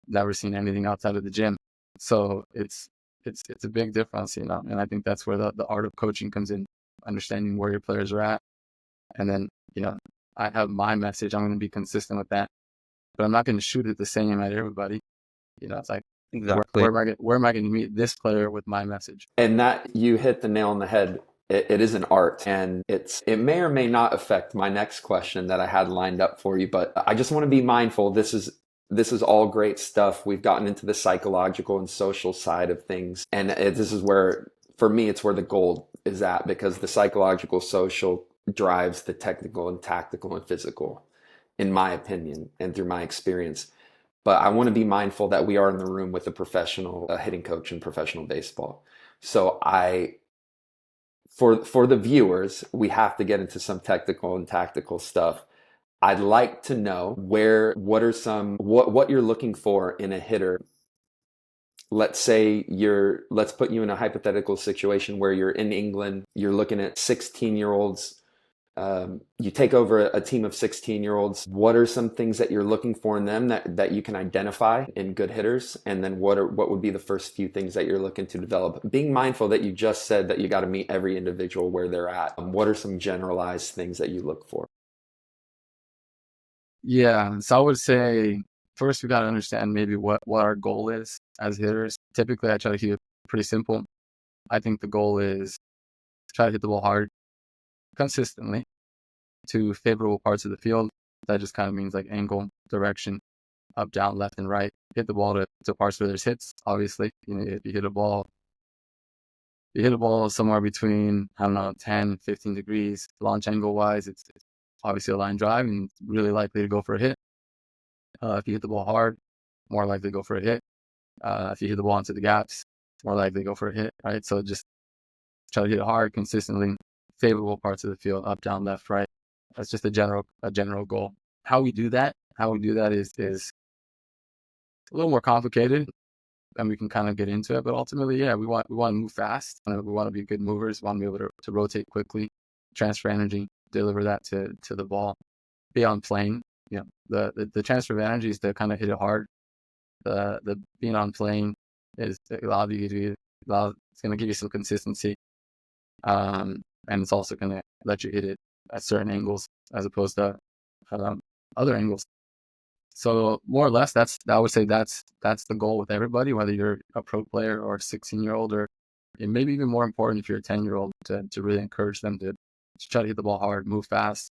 never seen anything outside of the gym. So it's a big difference, and I think that's where the art of coaching comes in, understanding where your players are at. And then, I have my message. I'm going to be consistent with that, but I'm not going to shoot it the same at everybody. It's like, Exactly. where am I going to meet this player with my message? And that you hit the nail on the head. It is an art, and it may or may not affect my next question that I had lined up for you, but I just want to be mindful. This is all great stuff. We've gotten into the psychological and social side of things, and this is where, for me, it's where the gold is at, because the psychological, social drives the technical and tactical and physical, in my opinion, and through my experience. But I want to be mindful that we are in the room with a professional hitting coach in professional baseball. So for the viewers, we have to get into some technical and tactical stuff. I'd like to know what you're looking for in a hitter. Let's put you in a hypothetical situation where you're in England, you're looking at 16-year-olds You take over a team of 16-year-olds. What are some things that you're looking for in them that you can identify in good hitters? And then what would be the first few things that you're looking to develop? Being mindful that you just said that you got to meet every individual where they're at. What are some generalized things that you look for? Yeah, so I would say first we got to understand maybe what our goal is as hitters. Typically, I try to keep it pretty simple. I think the goal is to try to hit the ball hard consistently to favorable parts of the field. That just kind of means like angle, direction, up, down, left, and right. Hit the ball to parts where there's hits. Obviously, if you hit a ball, somewhere between, I don't know, 10, 15 degrees launch angle wise, it's obviously a line drive and really likely to go for a hit. If you hit the ball hard, more likely to go for a hit. If you hit the ball into the gaps, more likely to go for a hit, right? So just try to hit it hard, consistently, favorable parts of the field, up, down, left, right. That's just a general goal. How we do that is a little more complicated, and we can kind of get into it. But ultimately, yeah, we want to move fast. We want to be good movers. We want to be able to rotate quickly, transfer energy, deliver that to the ball, be on plane. The transfer of energy is to kind of hit it hard. The being on plane is it's going to give you some consistency, and it's also going to let you hit it at certain angles as opposed to other angles. So more or less, I would say that's the goal with everybody, whether you're a pro player or a 16-year-old, or maybe even more important if you're a 10-year-old, to really encourage them to try to hit the ball hard, move fast,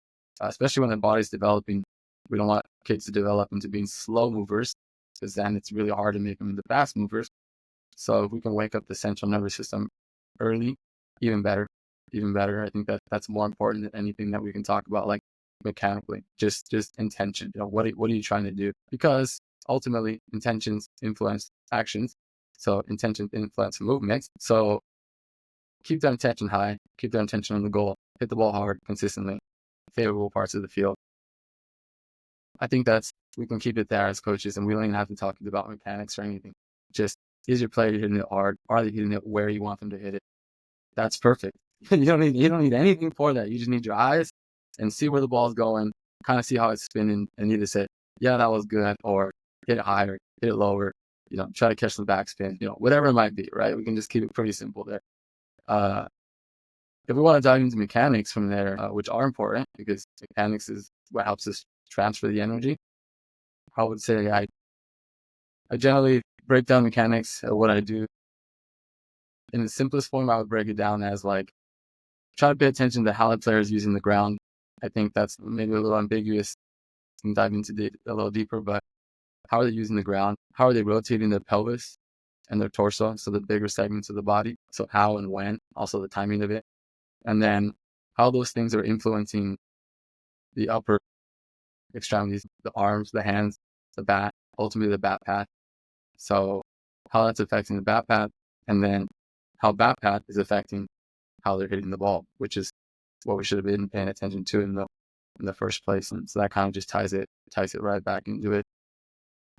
especially when the body's developing. We don't want kids to develop into being slow movers, because then it's really hard to make them into fast movers. So if we can wake up the central nervous system early, even better. I think that's more important than anything that we can talk about, like mechanically. Just intention. What are you trying to do? Because ultimately, intentions influence actions. So intentions influence movements. So keep that intention high. Keep that intention on the goal. Hit the ball hard, consistently, favorable parts of the field. I think we can keep it there as coaches, and we don't even have to talk about mechanics or anything. Just, is your player hitting it hard? Are they hitting it where you want them to hit it? That's perfect. You don't need anything for that. You just need your eyes and see where the ball's going, kind of see how it's spinning, and either say, yeah, that was good, or hit it higher, hit it lower, try to catch the backspin, whatever it might be, right? We can just keep it pretty simple there. If we want to dive into mechanics from there, which are important because mechanics is what helps us transfer the energy, I would say I generally break down mechanics. What I do in the simplest form, I would break it down as like, try to pay attention to how the player is using the ground. I think that's maybe a little ambiguous. We can dive into it a little deeper, but how are they using the ground? How are they rotating their pelvis and their torso? So the bigger segments of the body. So how and when, also the timing of it. And then how those things are influencing the upper extremities, the arms, the hands, the bat, ultimately the bat path. So how that's affecting the bat path, and then how bat path is affecting how they're hitting the ball, which is what we should have been paying attention to in the first place. And so that kind of just ties it right back into it.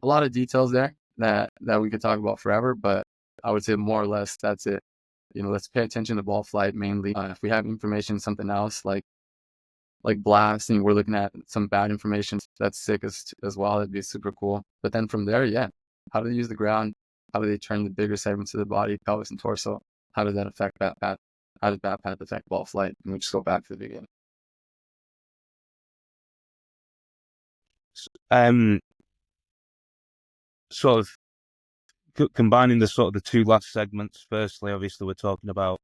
A lot of details there that we could talk about forever, but I would say more or less that's it. Let's pay attention to ball flight mainly. If we have information, something else like blasting, we're looking at some bad information, that's sick as well. That'd be super cool. But then from there, yeah, how do they use the ground? How do they turn the bigger segments of the body, pelvis and torso? How does that affect bat path? How does bat path affect ball flight? And we just go back to the beginning. Sort of combining the two last segments. Firstly, obviously, we're talking about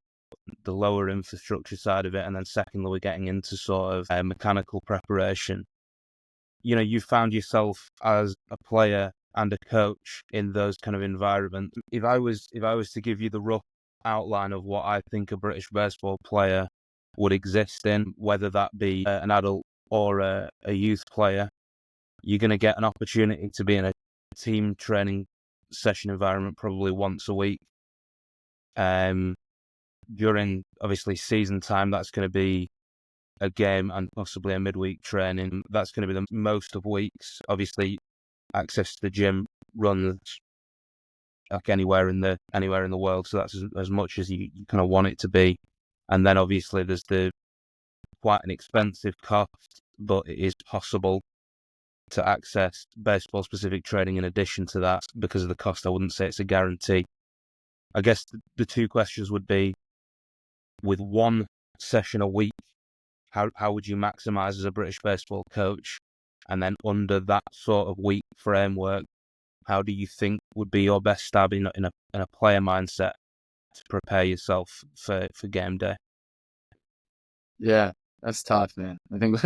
the lower infrastructure side of it, and then secondly, we're getting into sort of mechanical preparation. You found yourself as a player and a coach in those kind of environments. If I was to give you the rough outline of what I think a British baseball player would exist in, whether that be an adult or a youth player, you're going to get an opportunity to be in a team training session environment probably once a week. During obviously season time, that's going to be a game and possibly a midweek training. That's going to be the most of weeks. Obviously, access to the gym runs like anywhere in the world, so that's as much as you kind of want it to be. And then obviously there's the quite an expensive cost, but it is possible to access baseball-specific training in addition to that. Because of the cost, I wouldn't say it's a guarantee. I guess the two questions would be, with one session a week, how would you maximize as a British baseball coach? And then under that sort of week framework, how do you think would be your best stab in a player mindset to prepare yourself for game day? Yeah, that's tough, man. I think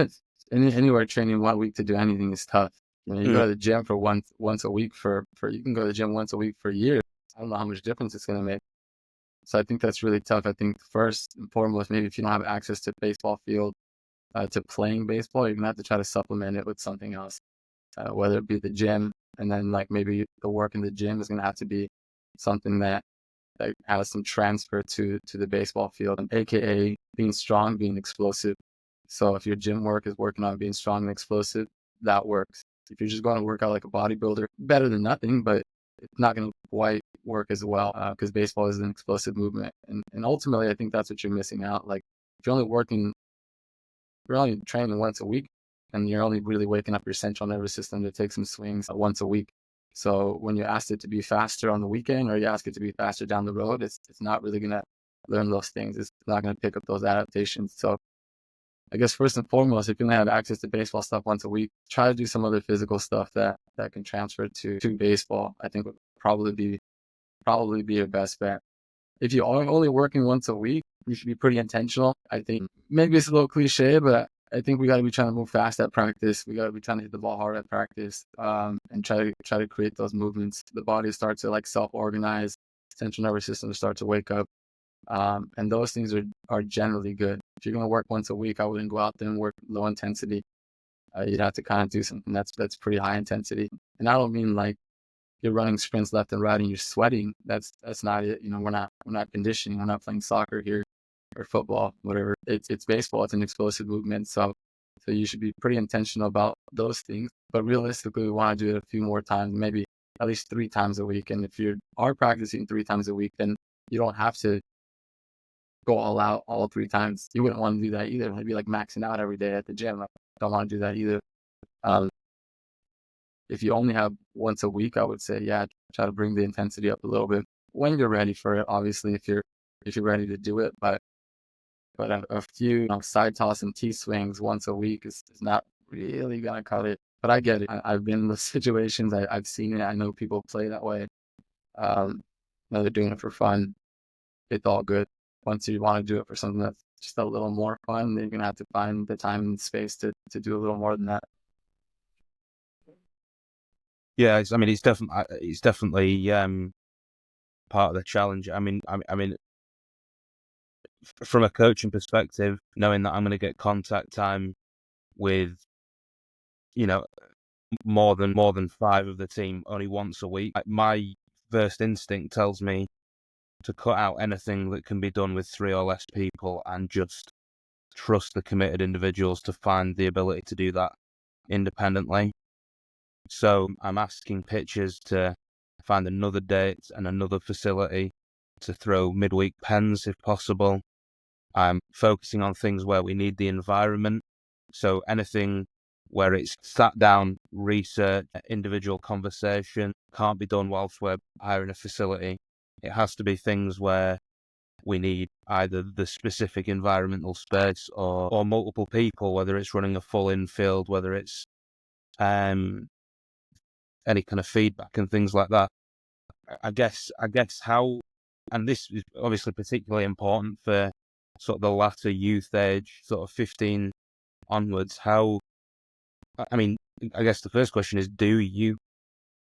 anywhere training 1 week to do anything is tough. You go to the gym for once a week for you can go to the gym once a week for years. I don't know how much difference it's gonna make. So I think that's really tough. I think first and foremost, maybe if you don't have access to baseball field, to playing baseball, you're gonna have to try to supplement it with something else, whether it be the gym, and then like maybe the work in the gym is gonna have to be something that has some transfer to the baseball field, and AKA being strong, being explosive. So if your gym work is working on being strong and explosive, that works. If you're just going to work out like a bodybuilder, better than nothing, but it's not going to quite work as well, because baseball is an explosive movement. And ultimately, I think that's what you're missing out. Like if you're only training once a week, and you're only really waking up your central nervous system to take some swings once a week. So when you ask it to be faster on the weekend, or you ask it to be faster down the road, it's not really going to learn those things. It's not going to pick up those adaptations. So I guess first and foremost, if you only have access to baseball stuff once a week, try to do some other physical stuff that can transfer to baseball. I think would probably be your best bet. If you are only working once a week, you should be pretty intentional. I think maybe it's a little cliche, but I think we got to be trying to move fast at practice. We got to be trying to hit the ball hard at practice, and try to create those movements. The body starts to like self-organize, central nervous system starts to wake up, and those things are generally good. If you're going to work once a week, I wouldn't go out there and work low intensity. You'd have to kind of do something that's pretty high intensity. And I don't mean like you're running sprints left and right and you're sweating. That's not it. We're not conditioning. We're not playing soccer here or football, whatever. It's baseball. It's an explosive movement. So you should be pretty intentional about those things. But realistically, we want to do it a few more times, maybe at least 3 times a week. And if you are practicing 3 times a week, then you don't have to go all out all 3 times. You wouldn't want to do that either. It'd be like maxing out every day at the gym. I don't want to do that either. If you only have once a week, I would say, yeah, try to bring the intensity up a little bit when you're ready for it. Obviously, if you're ready to do it, but a few side toss and T swings once a week is not really gonna cut it. But I get it. I've been in those situations. I've seen it. I know people play that way. They're doing it for fun. It's all good. Once you want to do it for something that's just a little more fun, then you're gonna have to find the time and space to do a little more than that. Yeah, it's definitely part of the challenge. I mean, from a coaching perspective, knowing that I'm going to get contact time with, more than 5 of the team only once a week, my first instinct tells me to cut out anything that can be done with 3 or less people and just trust the committed individuals to find the ability to do that independently. So I'm asking pitchers to find another date and another facility to throw midweek pens if possible. I'm focusing on things where we need the environment. So anything where it's sat down, research, individual conversation can't be done whilst we're hiring a facility. It has to be things where we need either the specific environmental space or multiple people, whether it's running a full infield, whether it's any kind of feedback and things like that. I guess how, and this is obviously particularly important for sort of the latter youth age, sort of 15 onwards. I guess the first question is, do you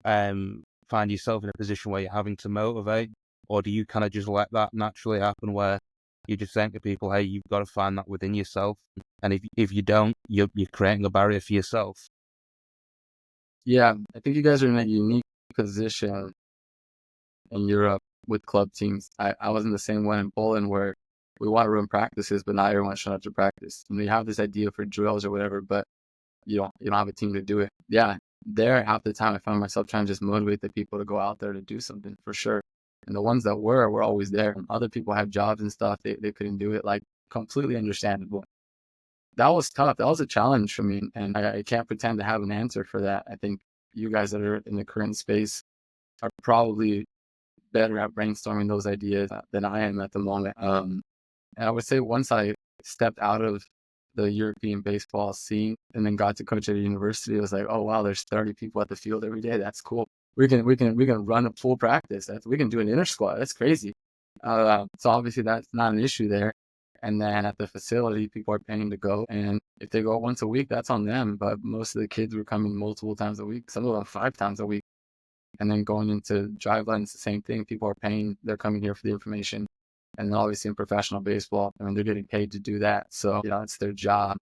find yourself in a position where you're having to motivate, or do you kind of just let that naturally happen where you just think to people, hey, you've got to find that within yourself, and if you don't, you're creating a barrier for yourself? Yeah, I think you guys are in a unique position in Europe with club teams. I was in the same one in Poland where we want to run practices, but not everyone's showing up to practice. And we have this idea for drills or whatever, but you don't have a team to do it. Yeah, there half the time I found myself trying to just motivate the people to go out there to do something for sure. And the ones that were always there. And other people have jobs and stuff. They couldn't do it. Like, completely understandable. that was tough. That was a challenge for me, and I can't pretend to have an answer for that. I think you guys that are in the current space are probably better at brainstorming those ideas than I am at the moment. And I would say once I stepped out of the European baseball scene and then got to coach at a university, it was like, oh wow, there's 30 people at the field every day. That's cool. We can run a full practice. We can do an inter squad. That's crazy. So obviously that's not an issue there. And then at the facility, people are paying to go. And if they go once a week, that's on them. But most of the kids were coming multiple times a week, some of them 5 times a week. And then going into driveline, it's the same thing. People are paying, they're coming here for the information. And then obviously in professional baseball, I mean, they're getting paid to do that. So, it's their job.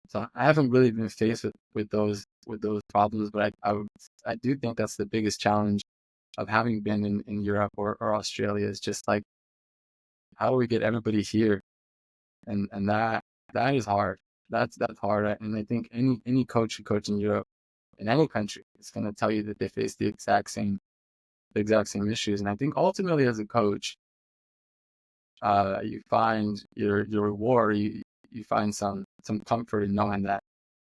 So I haven't really been faced with those problems, but I do think that's the biggest challenge of having been in Europe or Australia, is just like, how do we get everybody here? And that is hard. That's hard. And I think any coach who coaches in Europe, in any country, is going to tell you that they face the exact same issues. And I think ultimately as a coach, you find your reward. You find some comfort in knowing that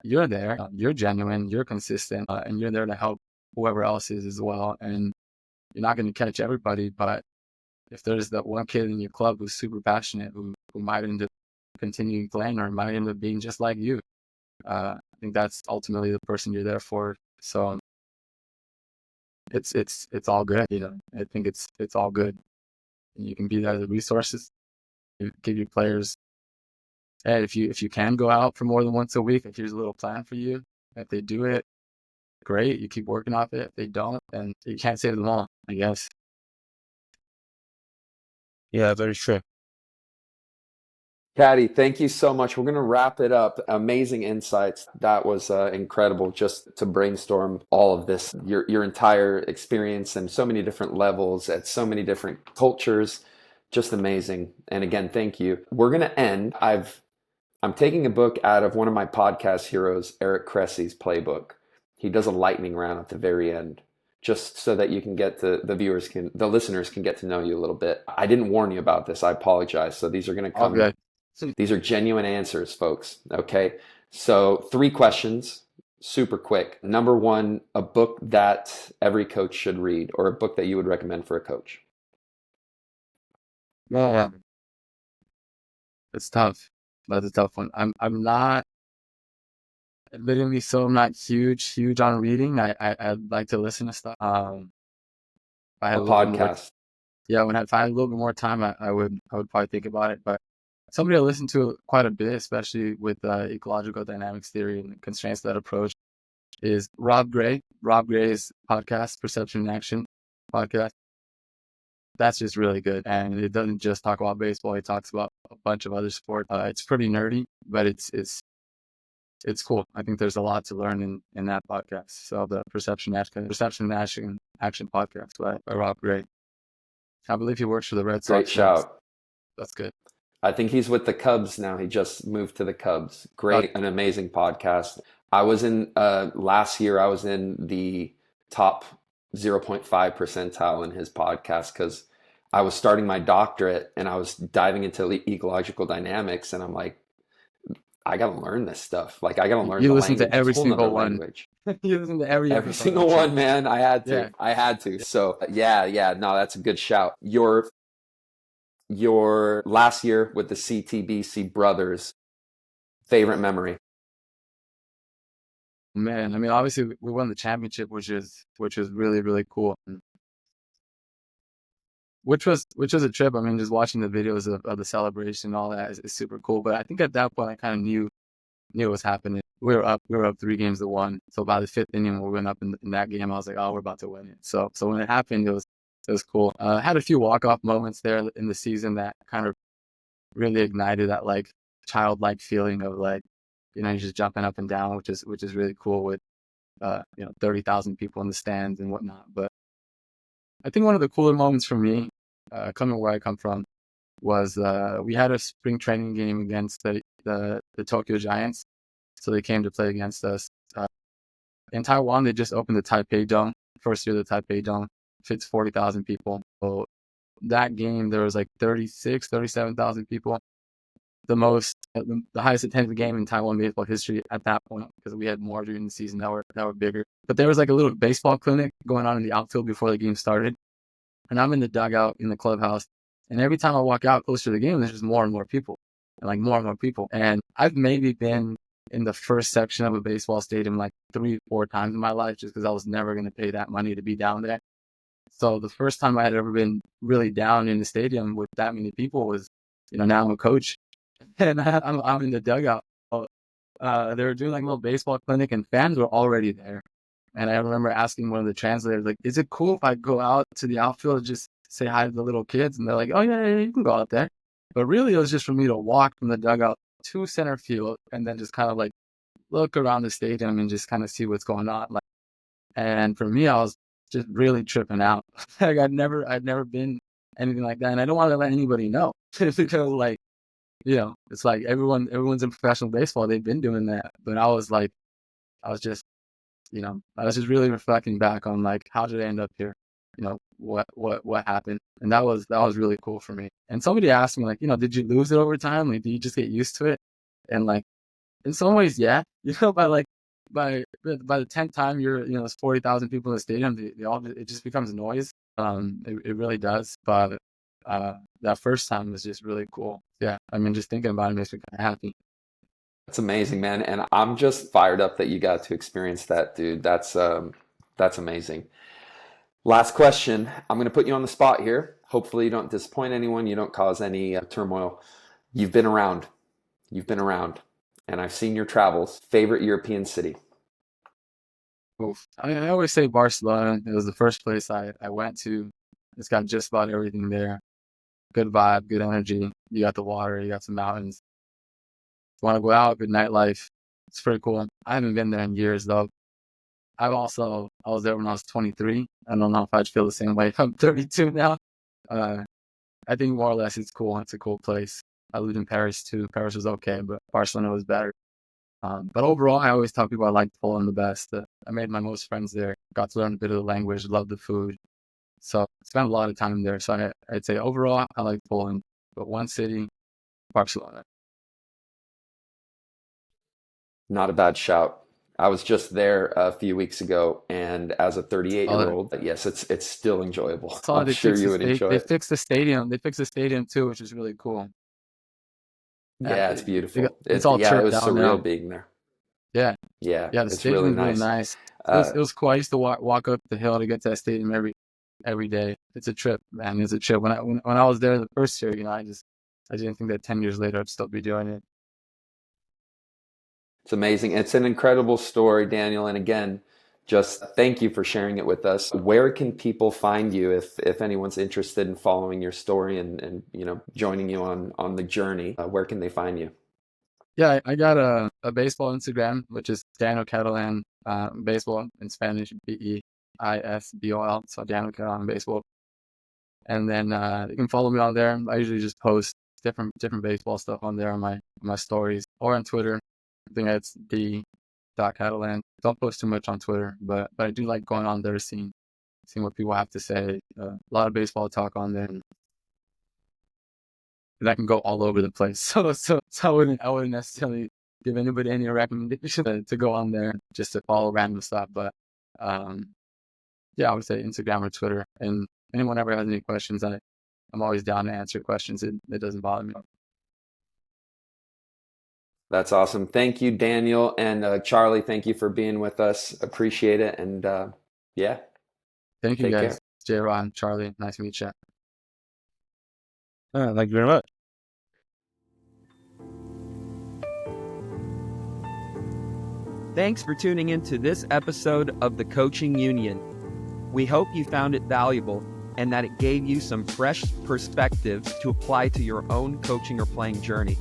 you're there, you're genuine, you're consistent, and you're there to help whoever else is as well. And you're not going to catch everybody, but if there's that one kid in your club who's super passionate, who might end up continuing playing or might end up being just like you, I think that's ultimately the person you're there for. So it's all good. I think it's all good. You can be there as resources. You give your players, hey, if you can go out for more than once a week, here's a little plan for you. If they do it, great. You keep working off it. If they don't, then you can't save them all, I guess. Yeah, very true. Caddy, thank you so much. We're going to wrap it up. Amazing insights. That was incredible, just to brainstorm all of this, your entire experience and so many different levels at so many different cultures. Just amazing. And again, thank you. We're going to end. I'm taking a book out of one of my podcast heroes, Eric Cressy's playbook. He does a lightning round at the very end, just so that you can get the listeners can get to know you a little bit. I didn't warn you about this. I apologize. So these are going to come. Okay. These are genuine answers, folks. Okay. So 3 questions, super quick. Number 1, a book that every coach should read, or a book that you would recommend for a coach. Yeah. It's tough. That's a tough one. I'm not, admittedly, so I'm not huge on reading. I'd like to listen to stuff. I had A a little bit more, podcast. yeah, if I had a little bit more time, I would probably think about it. But somebody I listen to quite a bit, especially with ecological dynamics theory and the constraints of that approach, is Rob Gray. Rob Gray's podcast, Perception and Action podcast. That's just really good. And it doesn't just talk about baseball. He talks about a bunch of other sports. It's pretty nerdy, but it's cool. I think there's a lot to learn in that podcast. So the Perception and Action podcast by Rob Gray. I believe he works for the Red Sox. Great shout. That's good. I think he's with the Cubs now. He just moved to the Cubs. Great, an amazing podcast. I was in last year. I was in the top 0.5 percentile in his podcast because I was starting my doctorate and I was diving into ecological dynamics, and I'm like, I gotta learn this stuff. Like, I gotta learn. You the listen language. to every It's a whole single nother one. language. You listen to every single one, man. I had to. Yeah. I had to. So yeah. No, that's a good shout. Your last year with the CTBC brothers, favorite memory? Man, I mean, obviously we won the championship, which is really, really cool. Which was a trip. I mean, just watching the videos of the celebration and all that is super cool. But I think at that point I kind of knew what was happening. We were up 3-1. So by the 5th inning, we went up in that game. I was like, oh, we're about to win it. So when it happened, it was cool. I had a few walk-off moments there in the season that kind of really ignited that like childlike feeling of like, you're just jumping up and down, which is really cool with 30,000 people in the stands and whatnot. But I think one of the cooler moments for me, coming where I come from, was we had a spring training game against the Tokyo Giants. So they came to play against us. In Taiwan, they just opened the Taipei Dome. First year of the Taipei Dome fits 40,000 people. So that game, there was like 37,000 people. the highest attended game in Taiwan baseball history at that point, because we had more during the season that were bigger. But there was like a little baseball clinic going on in the outfield before the game started. And I'm in the dugout in the clubhouse. And every time I walk out closer to the game, there's just more and more people. And like more and more people. And I've maybe been in the first section of a baseball stadium like 3-4 times in my life, just because I was never going to pay that money to be down there. So the first time I had ever been really down in the stadium with that many people was, now I'm a coach and I'm in the dugout. They were doing like a little baseball clinic and fans were already there. And I remember asking one of the translators, like, is it cool if I go out to the outfield and just say hi to the little kids? And they're like, oh yeah, you can go out there. But really it was just for me to walk from the dugout to center field and then just kind of like look around the stadium and just kind of see what's going on. And for me, I was just really tripping out. Like I'd never been anything like that. And I don't want to let anybody know because like, it's like everyone's in professional baseball. They've been doing that. But I was just really reflecting back on like, how did I end up here? What happened? And that was really cool for me. And somebody asked me like, did you lose it over time? Like, did you just get used to it? And like, in some ways, yeah, by the 10th time there's 40,000 people in the stadium, it just becomes noise. It really does. But that first time was just really cool. Yeah. I mean, just thinking about it makes me kind of happy. That's amazing, man. And I'm just fired up that you got to experience that, dude. That's amazing. Last question. I'm going to put you on the spot here. Hopefully you don't disappoint anyone. You don't cause any turmoil. You've been around, and I've seen your travels. Favorite European city? Oof. I always say Barcelona. It was the first place I went to. It's got just about everything there. Good vibe, good energy. You got the water, you got some mountains. If you want to go out, good nightlife. It's pretty cool. I haven't been there in years though. I was there when I was 23. I don't know if I'd feel the same way. I'm 32 now. I think more or less it's cool. It's a cool place. I lived in Paris too. Paris was okay, but Barcelona was better. But overall, I always tell people I liked Poland the best. I made my most friends there. Got to learn a bit of the language, loved the food. So I spent a lot of time there. So I'd say overall, I like Poland. But one city, Barcelona. Not a bad shout. I was just there a few weeks ago, and as a 38-year-old, yes, it's still enjoyable. I'm sure you would enjoy it. They fixed the stadium. They fixed the stadium too, which is really cool. Yeah, it's beautiful. It's all it was down surreal now. being there. Yeah. The The stadium was really nice. It was cool. I used to walk up the hill to get to that stadium every day. It's a trip, man. It's a trip. When I was there the first year, I didn't think that 10 years later I'd still be doing it. It's amazing. It's an incredible story, Daniel. And again, just thank you for sharing it with us. Where can people find you if anyone's interested in following your story and joining you on the journey? Where can they find you? Yeah, I got a baseball Instagram, which is Daniel Catalán baseball in Spanish, BEISBOL. So Daniel Catalán baseball. And then you can follow me on there. I usually just post different baseball stuff on there on my stories or on Twitter. I think it's d.catalan. Don't post too much on Twitter, but I do like going on there, seeing what people have to say. A lot of baseball talk on there, and that can go all over the place. So I wouldn't necessarily give anybody any recommendation to go on there just to follow random stuff. But I would say Instagram or Twitter. And anyone ever has any questions, I'm always down to answer questions. It doesn't bother me. That's awesome. Thank you, Daniel. And Charlie, thank you for being with us. Appreciate it. And Thank you, guys. Care. J-Ron, Charlie, nice to meet you. Thank you very much. Thanks for tuning into this episode of the Coaching Union. We hope you found it valuable and that it gave you some fresh perspectives to apply to your own coaching or playing journey.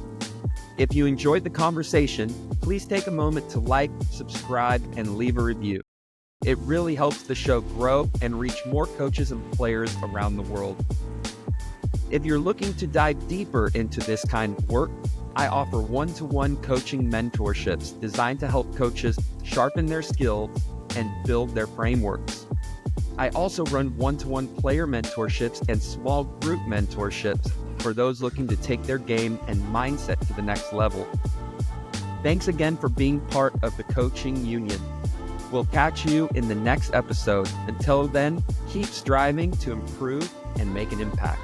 If you enjoyed the conversation, please take a moment to like, subscribe, and leave a review. It really helps the show grow and reach more coaches and players around the world. If you're looking to dive deeper into this kind of work, I offer one-to-one coaching mentorships designed to help coaches sharpen their skills and build their frameworks. I also run one-to-one player mentorships and small group mentorships for those looking to take their game and mindset to the next level. Thanks again for being part of the Coaching Union. We'll catch you in the next episode. Until then, keep striving to improve and make an impact.